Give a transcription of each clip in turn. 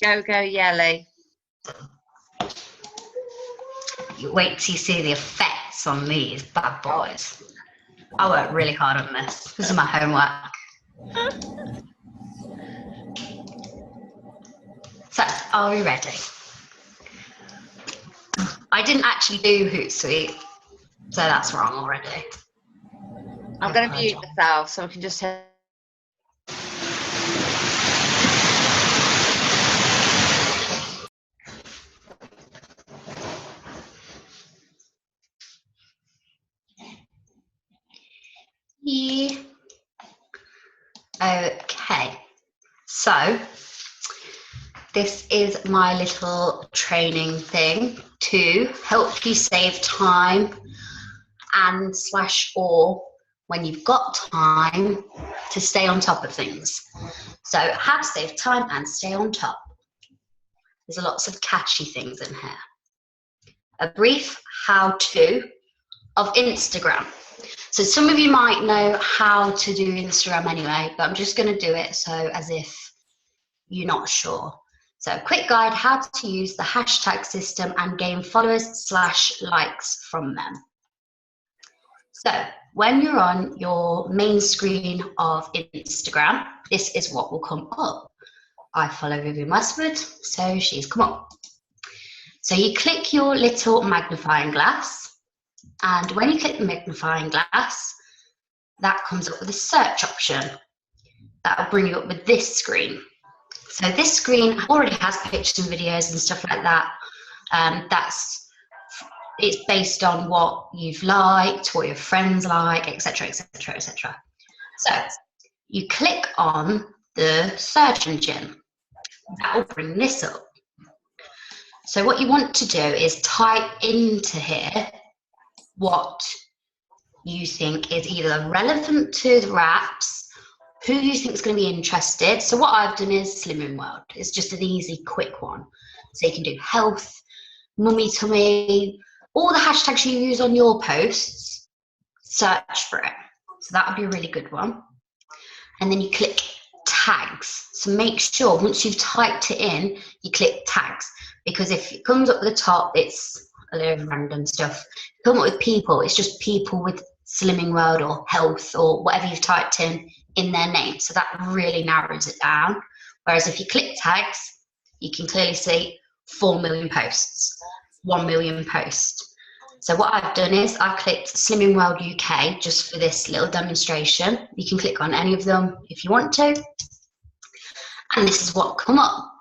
Go, go, Yellie. You wait till you see the effects on these bad boys. I worked really hard on this. This is my homework. So, are we ready? I didn't actually do Hootsuite, so that's wrong already. I'm going to mute myself so I can just hear. Yeah. Okay, so this is my little training thing to help you save time and /or when you've got time to stay on top of things. So how to save time and stay on top. There's lots of catchy things in here. A brief how-to of Instagram. So some of you might know how to do Instagram anyway, but I'm just going to do it so as if you're not sure. So a quick guide how to use the hashtag system and gain followers / likes from them. So when you're on your main screen of Instagram, this is what will come up. I follow Vivian Westwood, so she's come up. So you click your little magnifying glass, and when you click the magnifying glass, that comes up with a search option. That will bring you up with this screen. So this screen already has pictures and videos and stuff like that. It's based on what you've liked, what your friends like, etc., etc., etc. So you click on the search engine. That will bring this up. So what you want to do is type into here what you think is either relevant to the wraps, who you think is going to be interested. So what I've done is Slimming World. It's just an easy, quick one. So you can do health, mummy tummy, all the hashtags you use on your posts, search for it. So that would be a really good one. And then you click tags. So make sure once you've typed it in, you click tags, because if it comes up at the top, it's a load of random stuff. If you come up with people, it's just people with Slimming World or health or whatever you've typed in their name. So that really narrows it down. Whereas if you click tags, you can clearly see 4 million posts, 1 million posts. So what I've done is I've clicked Slimming World UK just for this little demonstration. You can click on any of them if you want to. And this is what come up.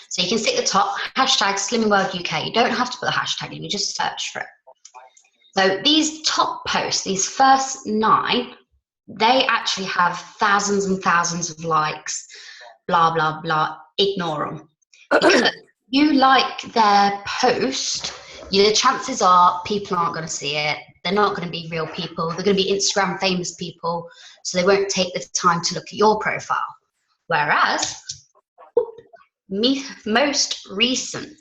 So you can see at the top, hashtag Slimming World UK. You don't have to put the hashtag in, you just search for it. So these top posts, these first 9, they actually have thousands and thousands of likes, blah, blah, blah. Ignore them. Because you like their post, the chances are people aren't going to see it. They're not going to be real people. They're going to be Instagram famous people, so they won't take the time to look at your profile. Whereas, most recent.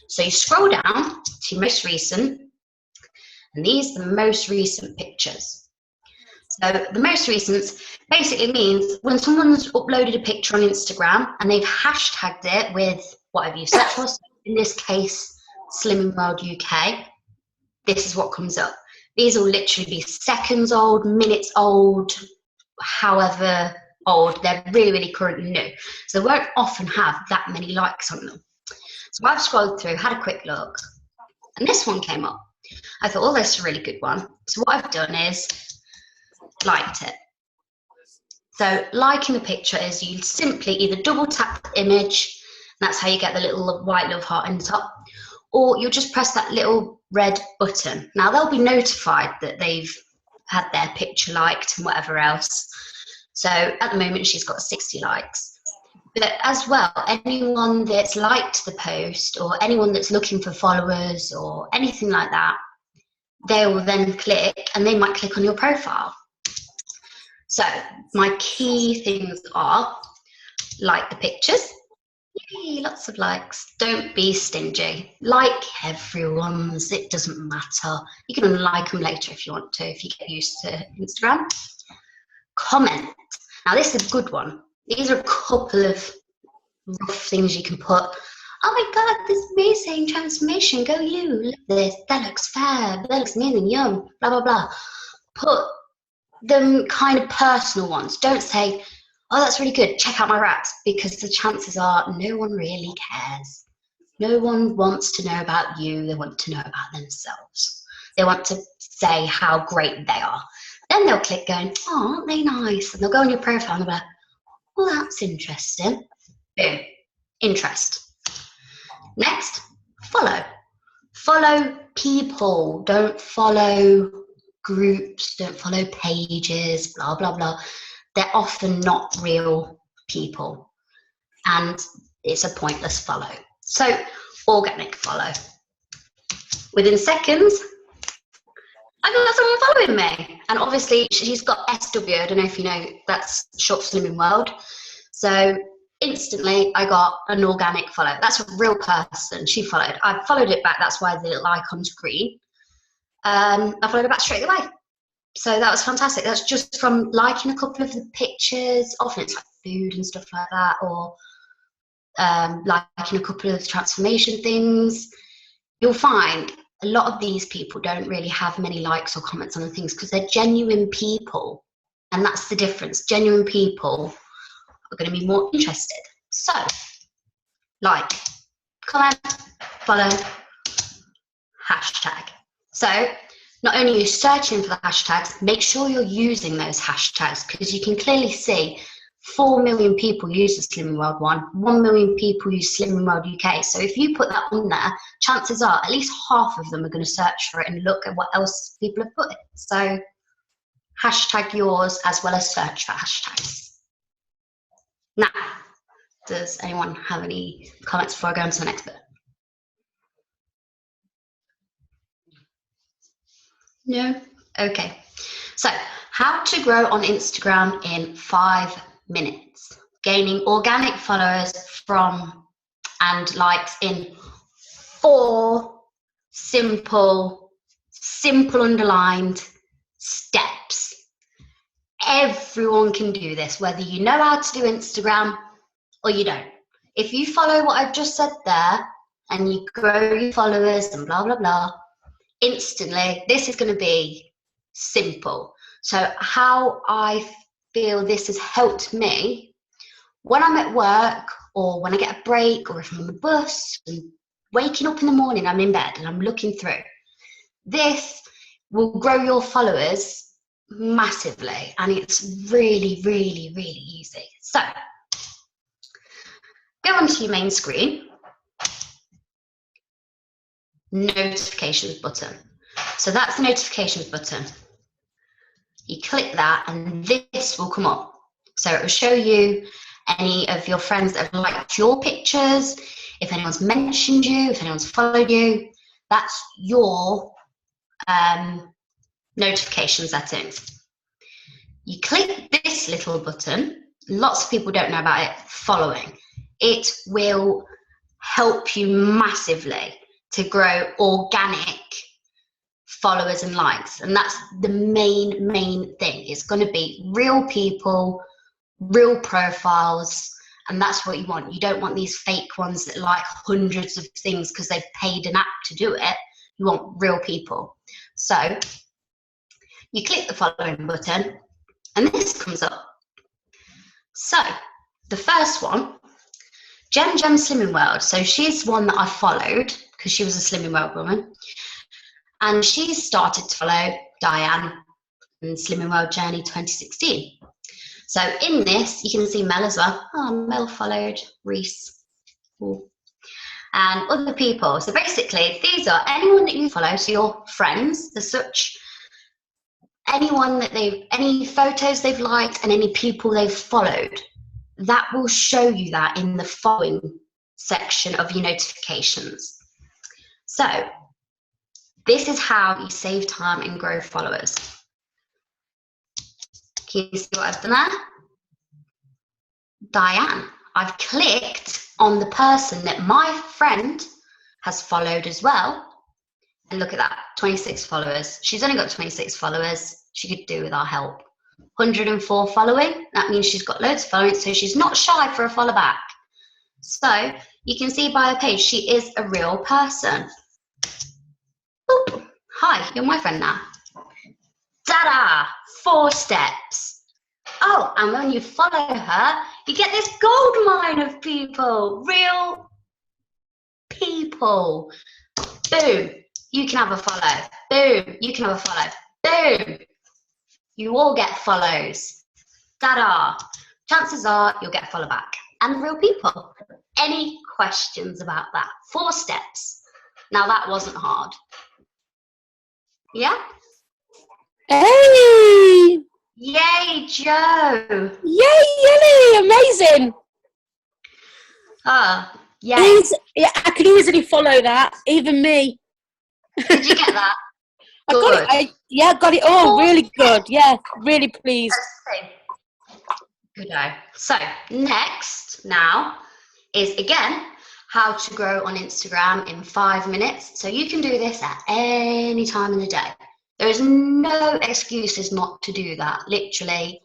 So you scroll down to most recent, and these are the most recent pictures. So the most recent basically means when someone's uploaded a picture on Instagram and they've hashtagged it with whatever you search for, so in this case, Slimming World UK, this is what comes up. These will literally be seconds old, minutes old, however old. They're really, really currently new. So they won't often have that many likes on them. So I've scrolled through, had a quick look, and this one came up. I thought, oh, that's a really good one. So what I've done is liked it. So liking the picture is you simply either double tap the image, and that's how you get the little white love heart in the top, or you'll just press that little red button. Now they'll be notified that they've had their picture liked and whatever else. So at the moment she's got 60 likes. But as well, anyone that's liked the post or anyone that's looking for followers or anything like that, they will then click and they might click on your profile. So my key things are like the pictures. Yay, lots of likes. Don't be stingy. Like everyone's, it doesn't matter. You can unlike them later if you want to, if you get used to Instagram. Comment. Now this is a good one. These are a couple of rough things you can put. Oh my God, this amazing transformation. Go you. Look at this. That looks fab. That looks amazing. Yum. Blah, blah, blah. Put them kind of personal ones. Don't say, oh, that's really good. Check out my wraps. Because the chances are no one really cares. No one wants to know about you. They want to know about themselves. They want to say how great they are. Then they'll click going, oh, aren't they nice? And they'll go on your profile and they'll be like, well, that's interesting. Boom. Interest. Next, follow. Follow people. Don't follow groups. Don't follow pages, blah, blah, blah. They're often not real people. And it's a pointless follow. So, organic follow. Within seconds, I got someone following me. And obviously, she's got SW. I don't know if you know, that's short for Slimming World. So, instantly, I got an organic follow. That's a real person. She followed. I followed it back. That's why the little icon's green. I followed it back straight away. So that was fantastic. That's just from liking a couple of the pictures. Often it's like food and stuff like that, or liking a couple of transformation things. You'll find a lot of these people don't really have many likes or comments on the things because they're genuine people. And that's the difference. Genuine people are going to be more interested. So, like, comment, follow, hashtag. So, not only are you searching for the hashtags, make sure you're using those hashtags because you can clearly see 4 million people use the Slimming World one, 1 million people use Slimming World UK. So if you put that on there, chances are at least half of them are going to search for it and look at what else people have put. So hashtag yours as well as search for hashtags. Now, does anyone have any comments before I go on to the next bit? No? Okay. So, how to grow on Instagram in 5 minutes. Gaining organic followers from and likes in 4 simple underlined steps. Everyone can do this, whether you know how to do Instagram or you don't. If you follow what I've just said there and you grow your followers and blah, blah, blah, instantly, this is going to be simple. So how I feel this has helped me when I'm at work or when I get a break or if I'm on the bus and waking up in the morning, I'm in bed and I'm looking through. This will grow your followers massively and it's really, really, really easy. So go onto your main screen. Notifications button. So that's the notifications button. You click that and this will come up. So it will show you any of your friends that have liked your pictures, if anyone's mentioned you, if anyone's followed you. That's your notification settings. You click this little button. Lots of people don't know about it, following. It will help you massively to grow organic followers and likes, and that's the main thing. It's going to be real people, real profiles, and that's what you want. You don't want these fake ones that like hundreds of things because they've paid an app to do it. You want real people. So you click the following button and this comes up. So the first one, Gem Slimming World. So she's one that I followed because she was a Slimming World woman. And she started to follow Diane and Slimming World Journey 2016. So in this, you can see Mel as well. Oh, Mel followed Reese. Ooh. And other people. So basically, these are anyone that you follow, so your friends as such, anyone that any photos they've liked and any people they've followed. That will show you that in the following section of your notifications. So this is how you save time and grow followers. Can you see what I've done there? Diane. I've clicked on the person that my friend has followed as well. And look at that, 26 followers. She's only got 26 followers. She could do with our help. 104 following. That means she's got loads of following, so she's not shy for a follow back. So you can see by her page, she is a real person. Boop. Hi, you're my friend now. Ta-da! 4 steps. Oh, and when you follow her, you get this gold mine of people, real people. Boom, you can have a follow. Boom, you can have a follow. Boom, you all get follows. Ta-da! Chances are you'll get a follow back. And real people. Any questions about that? 4 steps. Now that wasn't hard. Yeah? Hey! Yay, Joe! Yay, Yellie! Amazing! Oh, yay. Yeah, I could easily follow that. Even me. Did you get that? I got it. Yeah, got it all. Really good. Yeah, really pleased. Let's see. Good. So next now is again how to grow on Instagram in 5 minutes. So you can do this at any time in the day. There is no excuses not to do that. Literally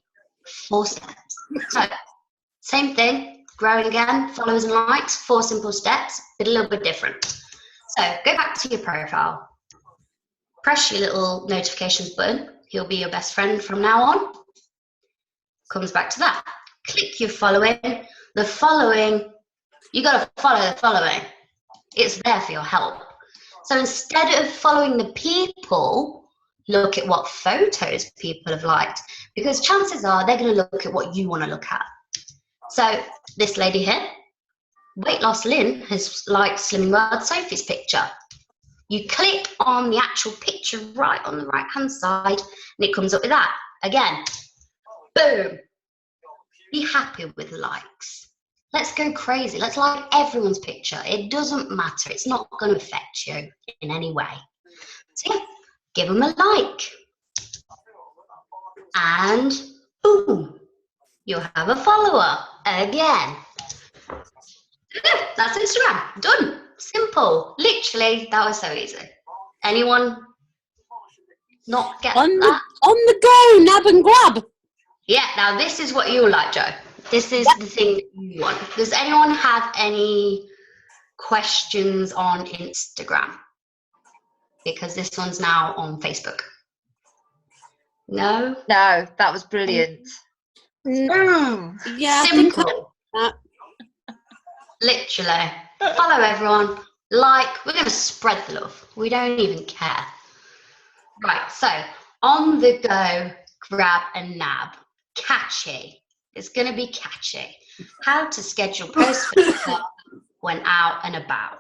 4 steps. So same thing, growing again, followers and likes, 4 simple steps, but a little bit different. So go back to your profile, press your little notifications button. He'll be your best friend from now on. Comes back to that. Click your following. The following, you got to follow the following. It's there for your help. So instead of following the people, look at what photos people have liked, because chances are they're going to look at what you want to look at. So this lady here, Weight Loss Lynn, has liked Slimming World Sophie's picture. You click on the actual picture right on the right hand side and it comes up with that. Again, boom. Be happy with likes. Let's go crazy. Let's like everyone's picture. It doesn't matter. It's not going to affect you in any way. So yeah, give them a like. And boom, you'll have a follower again. That's Instagram. Done. Simple. Literally, that was so easy. Anyone not get that? On the go, nab and grab. Yeah, now this is what you like, Joe. This is the thing that you want. Does anyone have any questions on Instagram? Because this one's now on Facebook. No? No, that was brilliant. Yeah, Simple. I think Literally. Follow everyone. Like, we're going to spread the love. We don't even care. Right, so on the go, grab and nab. Catchy. It's going to be catchy. How to schedule posts for yourself when out and about.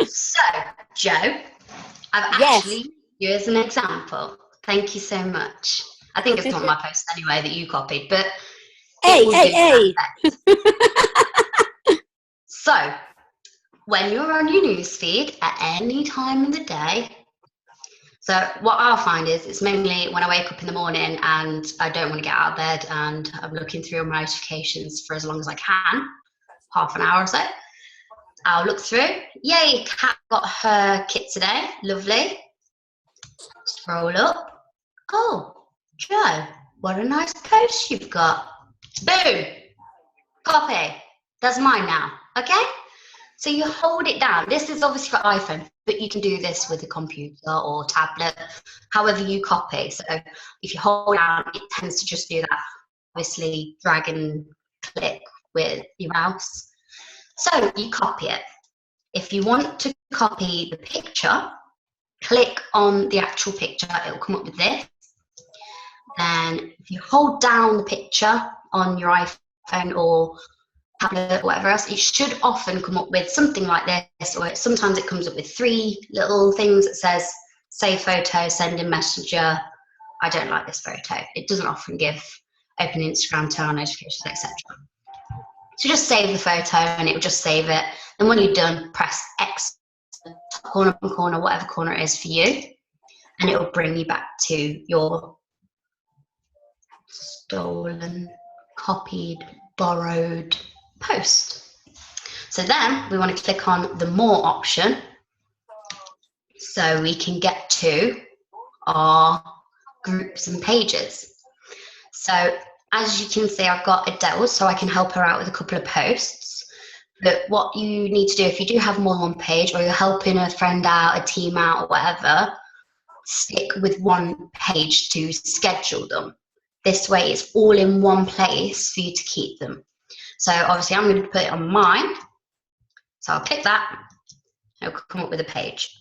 So, Joe, I've actually used you as an example. Thank you so much. I think it's not my post anyway that you copied, but Hey. So, when you're on your newsfeed at any time in the day, so what I'll find is it's mainly when I wake up in the morning and I don't want to get out of bed and I'm looking through my notifications for as long as I can, half an hour or so. I'll look through. Yay, Kat got her kit today. Lovely. Scroll up. Oh, Joe, what a nice post you've got. Boom. Copy. That's mine now. Okay? So you hold it down. This is obviously for iPhone, but you can do this with a computer or tablet, however you copy. So if you hold down, it tends to just do that. Obviously, drag and click with your mouse. So you copy it. If you want to copy the picture, click on the actual picture. It will come up with this. Then if you hold down the picture on your iPhone or tablet or whatever else, it should often come up with something like this, or sometimes it comes up with 3 little things that says save photo, send in messenger, I don't like this photo. It doesn't often give open Instagram, turn on notifications, etc. So just save the photo and it will just save it. And when you're done, press X, top corner, bottom corner, whatever corner it is for you, and it will bring you back to your stolen, copied, borrowed post. So then we want to click on the more option so we can get to our groups and pages. So As you can see, I've got Adele, so I can help her out with a couple of posts. But what you need to do, if you do have more than one page, or you're helping a friend out, a team out, or whatever, stick with one page to schedule them. This way it's all in one place for you to keep them. So obviously I'm going to put it on mine. So I'll click that, and it'll come up with a page.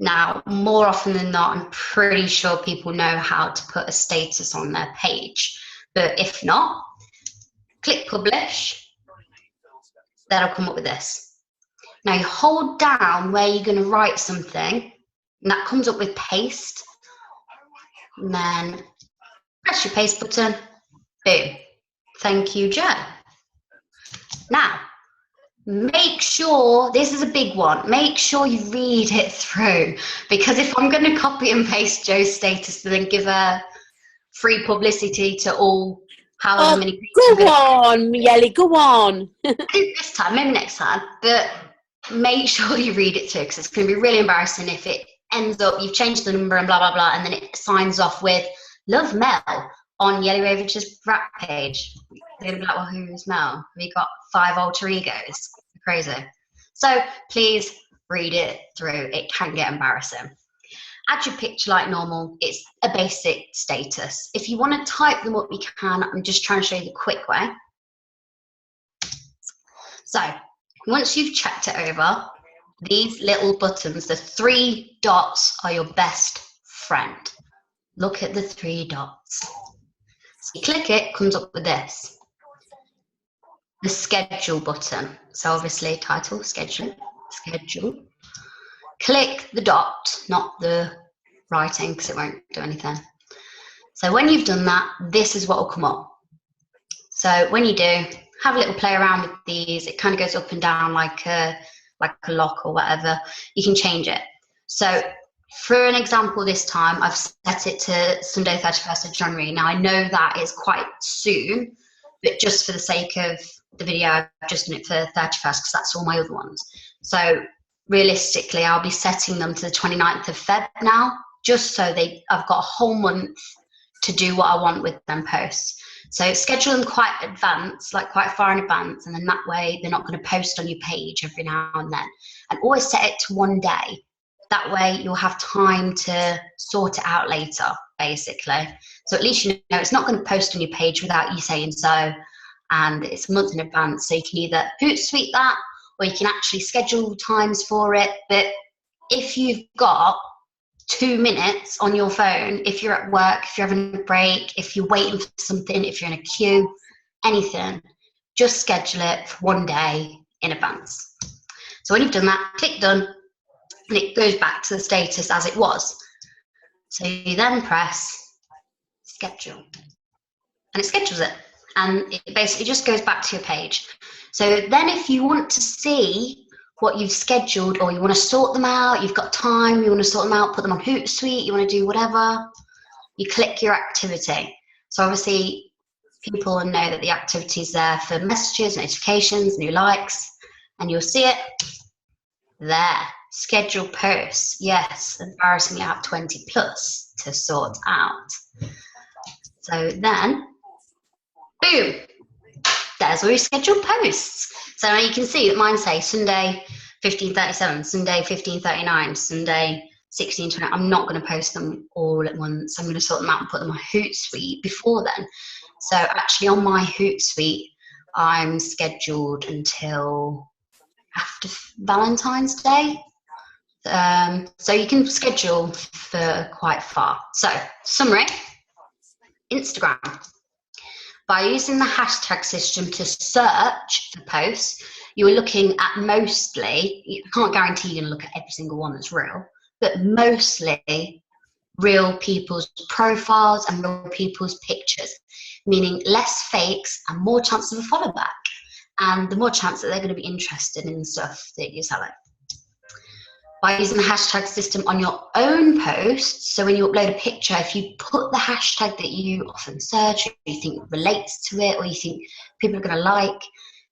Now, more often than not, I'm pretty sure people know how to put a status on their page. But if not, click publish. That'll come up with this. Now you hold down where you're going to write something, and that comes up with paste. And then press your paste button. Boom. Thank you, Joe. Now, make sure, this is a big one, make sure you read it through, because if I'm going to copy and paste Joe's status and then give her free publicity to all however many people. Go on, Yellie, go on. This time, maybe next time, but make sure you read it through, because it's going to be really embarrassing if it ends up, you've changed the number and blah, blah, blah, and then it signs off with Love Mel on Yellie Ravage's rap page. They're going to be like, well, who's Mel? Have you got 5 alter egos? Crazy. So please read it through. It can get embarrassing. Add your picture like normal. It's a basic status. If you want to type them up, you can. I'm just trying to show you the quick way. So once you've checked it over, these little buttons, the 3 dots, are your best friend. Look at the 3 dots. So you click it, comes up with this. The schedule button. So obviously title, schedule. Click the dot, not the writing, because it won't do anything. So when you've done that, this is what will come up. So when you do, have a little play around with these. It kind of goes up and down like a lock or whatever. You can change it. So for an example this time, I've set it to Sunday 31st of January. Now I know that is quite soon, but just for the sake of the video, I've just done it for 31st because that's all my other ones. So realistically, I'll be setting them to the 29th of Feb now, just so I've got a whole month to do what I want with them posts. So schedule them quite advanced, like quite far in advance, and then that way they're not going to post on your page every now and then. And always set it to one day. That way you'll have time to sort it out later, basically. So at least you know it's not going to post on your page without you saying so, and it's a month in advance. So you can either Hootsuite that, or you can actually schedule times for it. But if you've got 2 minutes on your phone, if you're at work, if you're having a break, if you're waiting for something, if you're in a queue, anything, just schedule it for one day in advance. So when you've done that, click done, and it goes back to the status as it was. So you then press schedule, and it schedules it, and it basically just goes back to your page. So then if you want to see what you've scheduled, or you want to sort them out, you've got time, you want to sort them out, put them on Hootsuite, you want to do whatever, you click your activity. So obviously people know that the activity is there for messages, notifications, new likes, and you'll see it there. Schedule posts. Yes, embarrassingly I have 20 plus to sort out. So then, boom, there's all your scheduled posts. So now you can see that mine say Sunday 15:37, Sunday 15:39, Sunday 16:20. I'm not going to post them all at once. I'm going to sort them out and put them on Hootsuite before then. So actually on my Hootsuite, I'm scheduled until after Valentine's Day. So you can schedule for quite far. So summary, Instagram. By using the hashtag system to search for posts, you are looking at mostly, I can't guarantee you're going to look at every single one that's real, but mostly real people's profiles and real people's pictures, meaning less fakes and more chance of a follow back, and the more chance that they're going to be interested in the stuff that you're selling. By using the hashtag system on your own posts, so when you upload a picture, if you put the hashtag that you often search, or you think relates to it, or you think people are going to like,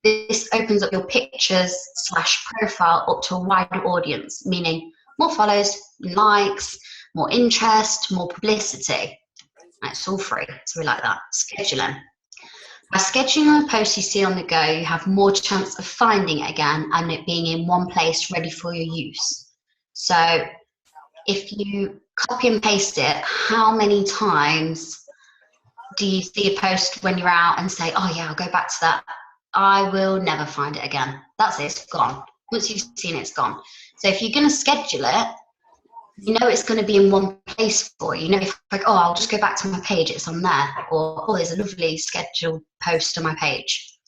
this opens up your pictures / profile up to a wider audience, meaning more follows, likes, more interest, more publicity. It's all free, so we like that. Scheduling. By scheduling a post you see on the go, you have more chance of finding it again and it being in one place ready for your use. So if you copy and paste it, how many times do you see a post when you're out and say, oh yeah, I'll go back to that? I will never find it again. That's it, it's gone. Once you've seen it, it's gone. So if you're going to schedule it, you know it's going to be in one place for you. You know, if like, oh, I'll just go back to my page, it's on there. Or, oh, there's a lovely scheduled post on my page.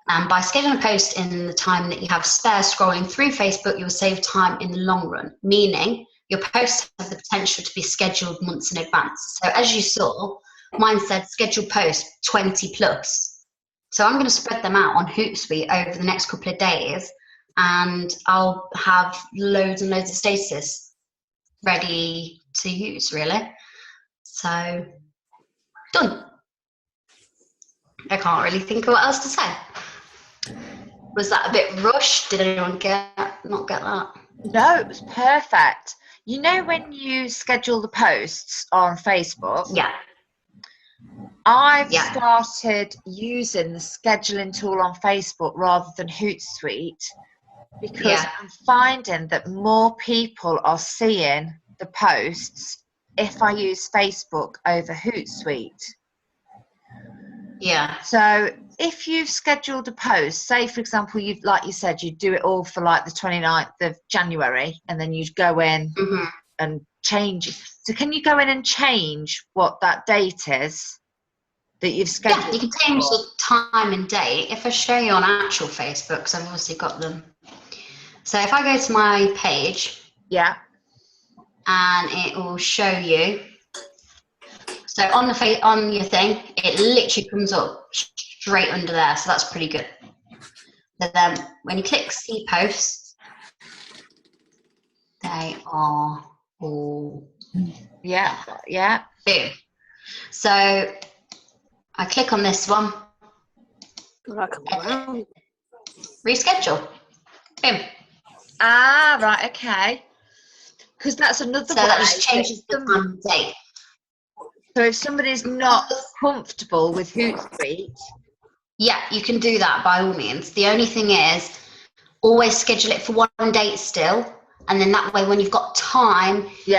And by scheduling a post in the time that you have spare scrolling through Facebook, you'll save time in the long run, meaning your posts have the potential to be scheduled months in advance. So as you saw, mine said scheduled post 20 plus. So I'm going to spread them out on Hootsuite over the next couple of days, and I'll have loads and loads of statuses ready to use, really. So, done. I can't really think of what else to say. Was that a bit rushed? Did anyone not get that? No, it was perfect. You know, when you schedule the posts on Facebook, Yeah. I've started using the scheduling tool on Facebook rather than Hootsuite, because I'm finding that more people are seeing the posts if I use Facebook over Hootsuite. Yeah. So if you've scheduled a post, say for example, like you said, you do it all for like the 29th of January, and then you'd go in and change it. So can you go in and change what that date is that you've scheduled? Yeah, you can change the time and date. If I show you on actual Facebook, because I've obviously got them. So if I go to my page, and it will show you. So on on your thing, it literally comes up straight under there. So that's pretty good. But then when you click see posts, they are all boom. So I click on this one. Reschedule. Boom. Ah, right, okay. Because that's another So that just changes the time and date. So if somebody's not comfortable with Hootsuite, yeah, you can do that by all means. The only thing is, always schedule it for one date still, and then that way when you've got time, you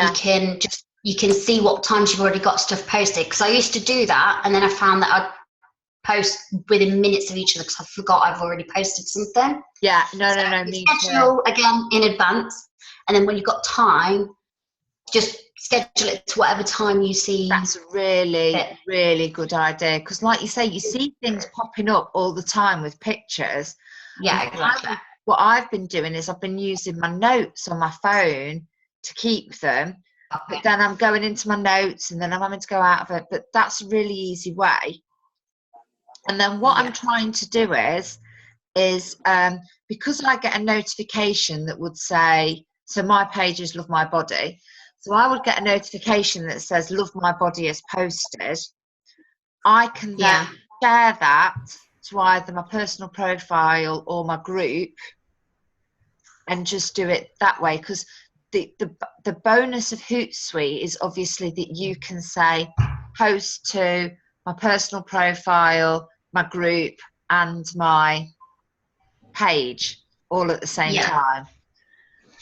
can see what times you've already got stuff posted. Because I used to do that, and then I found that I'd post within minutes of each other because I forgot I've already posted something. Yeah, no, me schedule again in advance, and then when you've got time, just schedule it to whatever time you see. That's a really good idea, because like you say, you see things popping up all the time with pictures. Yeah, exactly. What I've been doing is I've been using my notes on my phone to keep them, but then I'm going into my notes and then I'm having to go out of it. But that's a really easy way. And then what I'm trying to do is because I get a notification that would say, so my page is Love My Body. So I would get a notification that says Love My Body is posted. I can then share that to either my personal profile or my group and just do it that way. Because the bonus of Hootsuite is obviously that you can say post to my personal profile, my group and my page all at the same time.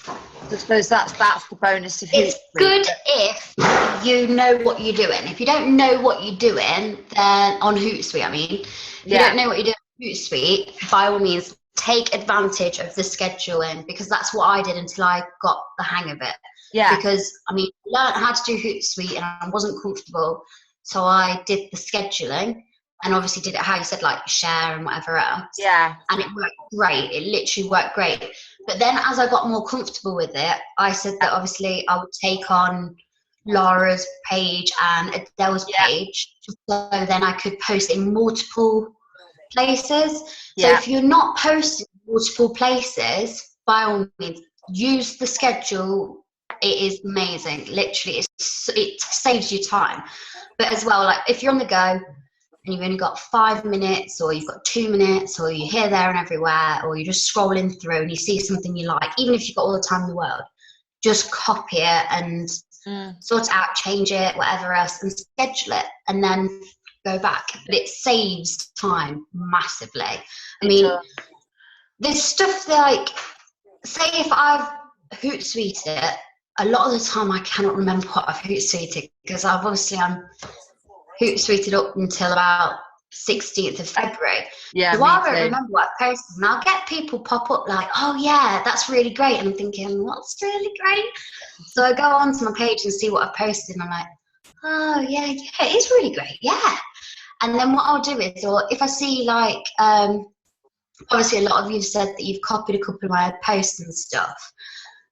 I suppose that's the bonus of Hootsuite. It's good if you know what you're doing. If you don't know what you're doing, then on Hootsuite, if you don't know what you're doing on Hootsuite, by all means, take advantage of the scheduling, because that's what I did until I got the hang of it. Yeah. Because, I learned how to do Hootsuite and I wasn't comfortable, so I did the scheduling. And obviously did it how you said, like share and whatever else. Yeah. And it worked great. It literally worked great. But then as I got more comfortable with it, I said that obviously I would take on Laura's page and Adele's page. So then I could post in multiple places. So if you're not posting multiple places, by all means, use the schedule. It is amazing. Literally, it saves you time. But as well, like if you're on the go, and you've only got 5 minutes, or you've got 2 minutes, or you're here, there and everywhere, or you're just scrolling through and you see something you like, even if you've got all the time in the world, just copy it and sort it out, change it, whatever else, and schedule it. And then go back, but it saves time massively. I mean, there's stuff like, say if I've Hootsuite it, a lot of the time I cannot remember what I've Hootsuited, because I'm Hootsuited up until about 16th of February. Yeah, so I won't remember what I posted, and I'll get people pop up like, oh yeah, that's really great. And I'm thinking, what's really great? So I go onto my page and see what I've posted, and I'm like, oh yeah, it is really great, yeah. And then what I'll do is, or if I see like, obviously a lot of you said that you've copied a couple of my posts and stuff.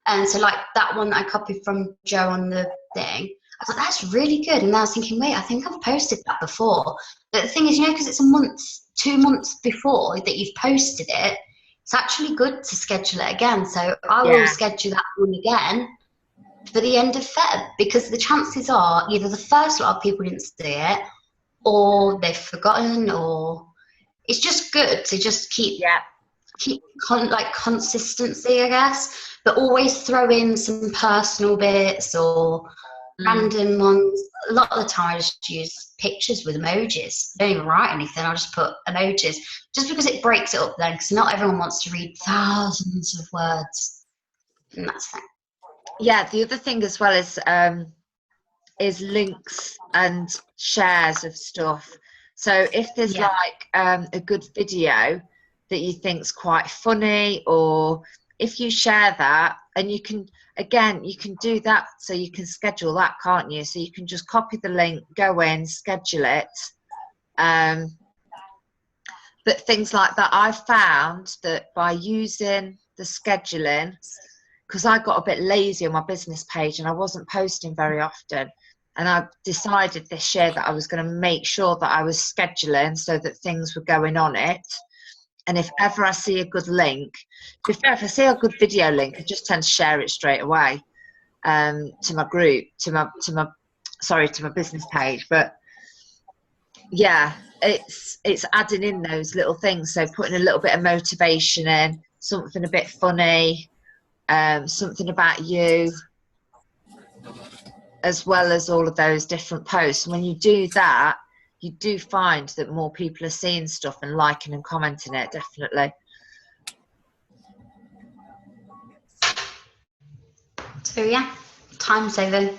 And so like that one that I copied from Joe on the thing, I was like, that's really good. And I was thinking, wait, I think I've posted that before. But the thing is, because it's a month, 2 months before that you've posted it, it's actually good to schedule it again. So I will schedule that one again for the end of Feb, because the chances are either the first lot of people didn't see it, or they've forgotten, or it's just good to just keep consistency, I guess, but always throw in some personal bits or random ones. A lot of the time I just use pictures with emojis. I don't even write anything, I'll just put emojis, just because it breaks it up then, because not everyone wants to read thousands of words, and that's fine. Yeah, the other thing as well is links and shares of stuff. So if there's like a good video that you think's quite funny, or if you share that, and you can do that, so you can schedule that, can't you? So you can just copy the link, go in, schedule it. But things like that, I've found that by using the scheduling, because I got a bit lazy on my business page and I wasn't posting very often, and I decided this year that I was going to make sure that I was scheduling so that things were going on it. And if ever I see a good link, if I see a good video link, I just tend to share it straight away to my group, to my business page. But yeah, it's adding in those little things. So putting a little bit of motivation in, something a bit funny, something about you, as well as all of those different posts. And when you do that, you do find that more people are seeing stuff and liking and commenting it, definitely. So yeah, time saving.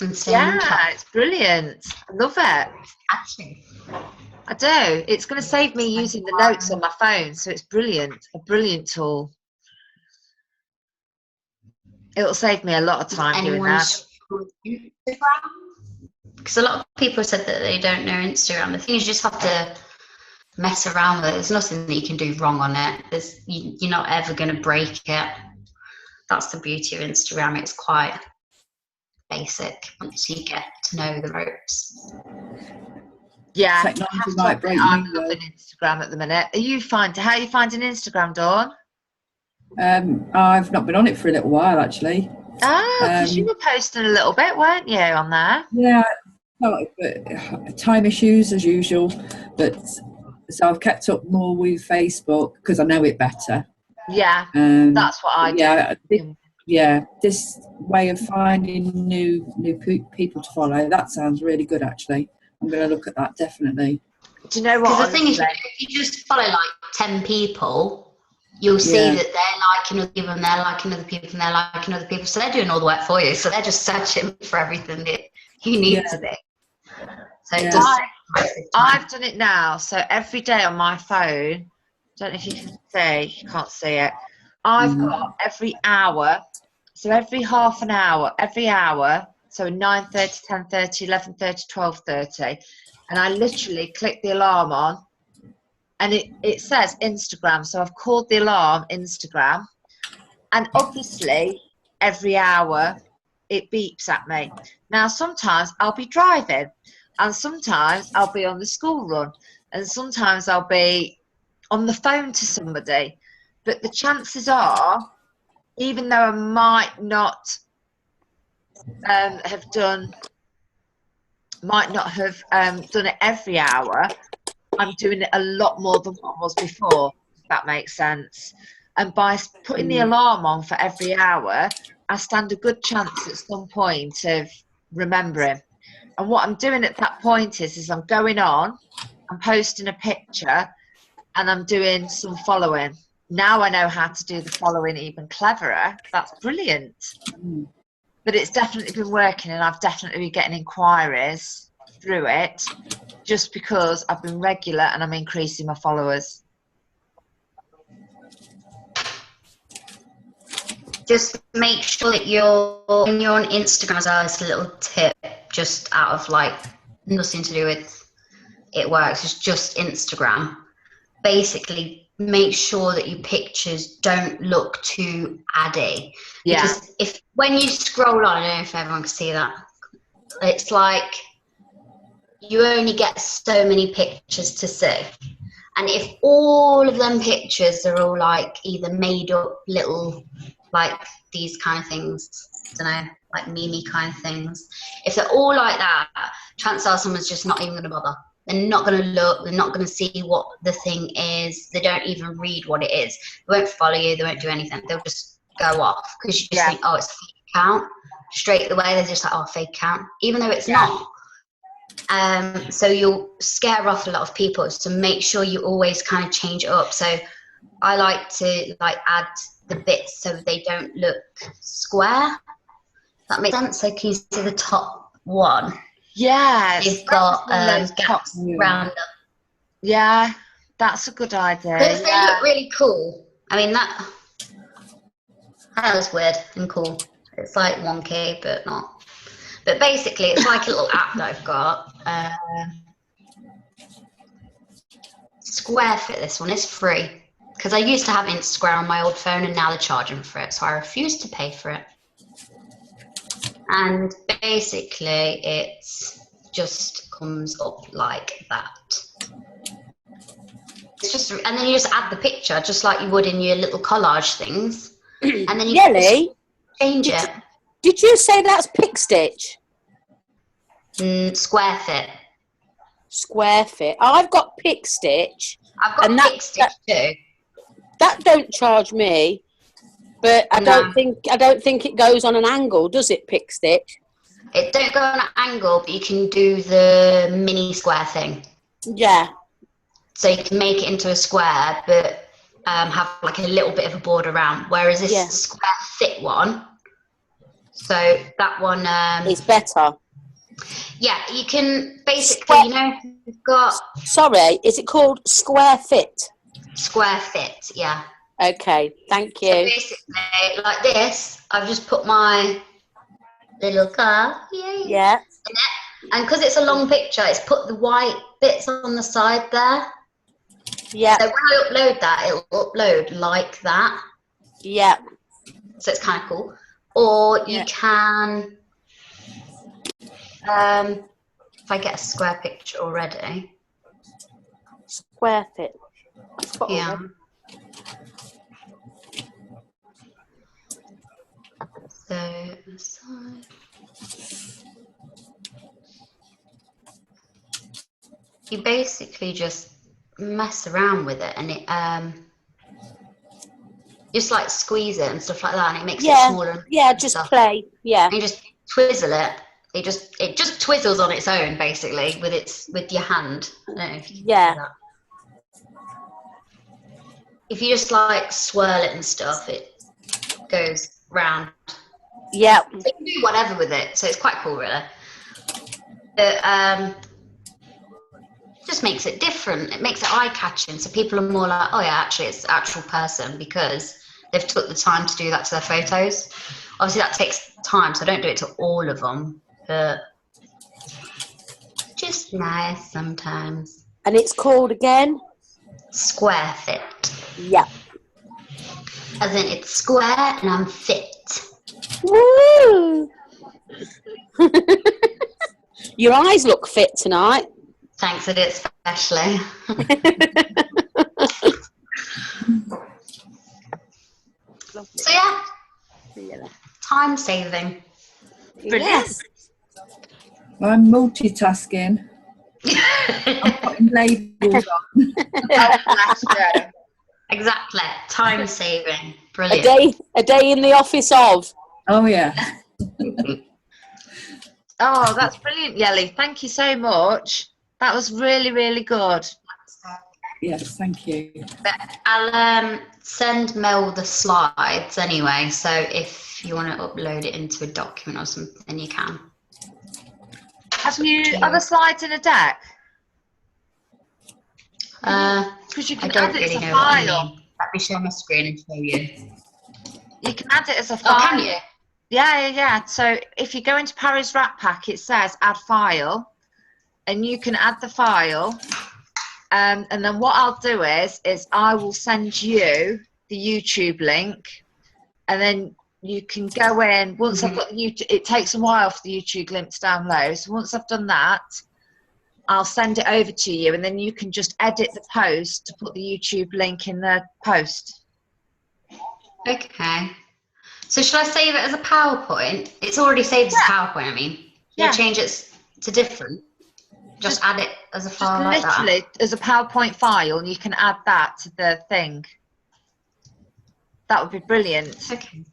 It's brilliant. I love it. Actually, I do. It's going to save me using the notes on my phone, so it's brilliant. A brilliant tool. It'll save me a lot of time doing that. Because a lot of people said that they don't know Instagram. The thing is, you just have to mess around with it. There's nothing that you can do wrong on it. You're not ever going to break it. That's the beauty of Instagram. It's quite basic once you get to know the ropes. Yeah, technology might break I'm loving Instagram at the minute. How are you finding Instagram, Dawn? I've not been on it for a little while, actually. Because you were posting a little bit, weren't you, on there? Yeah, but time issues as usual. But so I've kept up more with Facebook because I know it better. Yeah, that's what I do. This way of finding new people to follow, that sounds really good, actually. I'm going to look at that, definitely. Do you know what? Because the thing is, if you just follow like 10 people, you'll see that they're liking other people and they're liking other people and they're liking other people. So they're doing all the work for you. So they're just searching for everything that you need to be. So it does. I've done it now. So every day on my phone, don't know if you can see, you can't see it. I've got every hour, so every half an hour, every hour, so 9:30, 10:30, 11:30, 12:30, and I literally click the alarm on, and it says Instagram, so I've called the alarm Instagram, and obviously every hour it beeps at me. Now sometimes I'll be driving, and sometimes I'll be on the school run, and sometimes I'll be on the phone to somebody, but the chances are, even though I might not have done it every hour, I'm doing it a lot more than what I was before, if that makes sense. And by putting the alarm on for every hour, I stand a good chance at some point of remembering. And what I'm doing at that point is I'm going on, I'm posting a picture, and I'm doing some following. Now I know how to do the following even cleverer. That's brilliant. But it's definitely been working, and I've definitely been getting inquiries through it just because I've been regular and I'm increasing my followers. Just make sure that when you're on Instagram as well, it's a little tip, just out of like nothing to do with it works, it's just Instagram. Basically, make sure that your pictures don't look too addy. Yeah. Because when you scroll on, I don't know if everyone can see that, it's like you only get so many pictures to see. And if all of them pictures are all like either made up little, like these kind of things, I don't know, like meme kind of things, if they're all like that, chances are someone's just not even going to bother. They're not going to look, they're not going to see what the thing is, they don't even read what it is. They won't follow you, they won't do anything, they'll just go off because you just think, oh, it's a fake account. Straight away, they're just like, oh, fake account, even though it's not. So you'll scare off a lot of people, so make sure you always kind of change it up. So I like to add the bits so they don't look square. That makes sense. So can you see the top one? Yes. You've got gaps round them. Yeah, that's a good idea. Because they look really cool. I mean, that was weird and cool. It's like wonky, but not. But basically, it's like a little app that I've got. Square Fit, this one is free. Because I used to have Instagram on my old phone and now they're charging for it. So I refuse to pay for it. And basically, it just comes up like that. It's just, and then you just add the picture, just like you would in your little collage things. And then you Yellie, change it. Did you say that's Pick Stitch? Square Fit. Square Fit. I've got Pick Stitch. I've got Pick Stitch too. That don't charge me, but I don't think it goes on an angle, does it? Pick Stitch. It don't go on an angle, but you can do the mini square thing. Yeah. So you can make it into a square, but have like a little bit of a border around. Whereas this Square Fit one, so that one is better. Yeah, you can basically, you've got. Sorry, is it called Square Fit? Square Fit, yeah. Okay, thank you. So basically, like this, I've just put my little car. Yay. Yeah. And because it's a long picture, it's put the white bits on the side there. Yeah. So when I upload that, it'll upload like that. Yeah. So it's kind of cool. Or you can, if I get a square picture already. Square Fit. Yeah. So, you basically just mess around with it and it just like squeeze it and stuff like that, and it makes it smaller. Yeah, just play. Yeah. And you just twizzle it. It just twizzles on its own, basically, with your hand. I don't know if you can do that. If you just like swirl it and stuff, it goes round. Yeah. So you can do whatever with it, so it's quite cool, really. But just makes it different. It makes it eye-catching, so people are more like, oh yeah, actually it's the actual person, because they've took the time to do that to their photos. Obviously that takes time, so I don't do it to all of them, but just nice sometimes. And it's called again? Square Fit. Yeah. As in it's square and I'm fit. Woo! Your eyes look fit tonight. Thanks, I do, especially. So yeah, time saving. Brilliant. I'm multitasking. I'm putting labels on. Exactly, time saving. Brilliant. A day in the office of. Oh yeah. Oh, that's brilliant, Yellie. Thank you so much. That was really, really good. Yes, thank you. But I'll send Mel the slides anyway, so if you want to upload it into a document or something, you can. Have you other slides in a deck? Because you I can don't add it really as a know what you file. mean. Let me share my screen and show you. You can add it as a file. Oh, can you? Yeah. So if you go into Parry's Rat Pack, it says add file, and you can add the file. And then what I'll do is I will send you the YouTube link, and then you can go in. Once I've got the YouTube, it takes a while for the YouTube link to download. So once I've done that, I'll send it over to you, and then you can just edit the post to put the YouTube link in the post. Okay. So should I save it as a PowerPoint? It's already saved as a PowerPoint, I mean. Should I change it to different? Just add it as a file like that? Literally as a PowerPoint file, and you can add that to the thing. That would be brilliant. Okay.